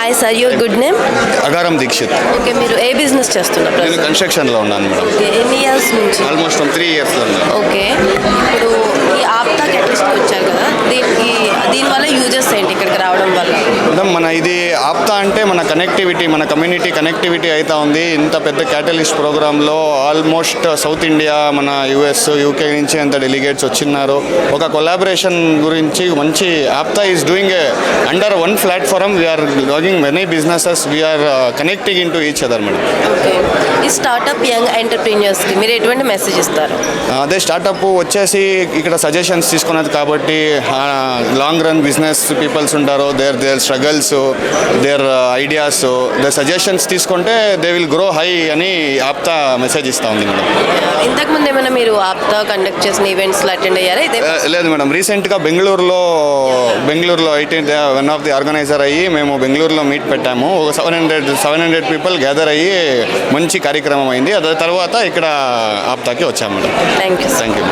Hi sir, your good name? Agaram Dikshit. Okay, మీరు ఏ business చేస్తున్నారు? నేను కన్స్ట్రక్షన్లో ఉన్నాను మేడం. ఓకే, ఎన్ని ఇయర్స్ నుంచి? ఆల్మోస్ట్ 3 ఇయర్స్లో ఉన్నాను. ఓకే, ఇప్పుడు ఈ ఆప్తా కెటలిస్ట్ వచ్చారు కదా, దీనివల్ల యూజెస్ ఏంటి ఇక్కడికి రావడం వల్ల? మేడం, మన ఇది ఆప్తా అంటే మన కనెక్టివిటీ, మన కమ్యూనిటీ కనెక్టివిటీ అవుతా ఉంది. ఇంత పెద్ద క్యాటలిస్ట్ ప్రోగ్రాంలో ఆల్మోస్ట్ సౌత్ ఇండియా, మన యుఎస్, యూకే నుంచి అంత డెలిగేట్స్ వచ్చిన్నారు. ఒక కొలాబరేషన్ గురించి మంచి APTA is doing under one platform. We are logging many businesses, we are connecting in to each other madam. Okay, ఈ స్టార్టప్ యంగ్ ఎంటర్ప్రీనియర్స్కి మీరు ఎటువంటి మెసేజ్ ఇస్తారు? అదే స్టార్టప్ వచ్చేసి ఇక్కడ సజెషన్స్ తీసుకున్నది కాబట్టి లాంగ్ రన్ బిజినెస్ పీపుల్స్ ఉంటారు, their struggles, their ideas, their suggestions తీసుకుంటే దే విల్ గ్రో హై అని ఆప్తా మెసేజ్ ఇస్తూ ఉంది మేడం. ఇంతకుముందు ఏమైనా మీరు ఆప్తా కండక్ట్ చేసిన ఈవెంట్స్లో అటెండ్ అయ్యారా? ఇదే లేదు మేడం, రీసెంట్గా బెంగళూరులో IT one of the organiser అయ్యి మేము బెంగళూరులో మీట్ పెట్టాము. ఒక 700 పీపుల్ గ్యాదర్ అయ్యి మంచి కార్యక్రమం అయింది. అదే తర్వాత ఇక్కడ ఆప్తాకి వచ్చాము madam. Thank you. Thank you.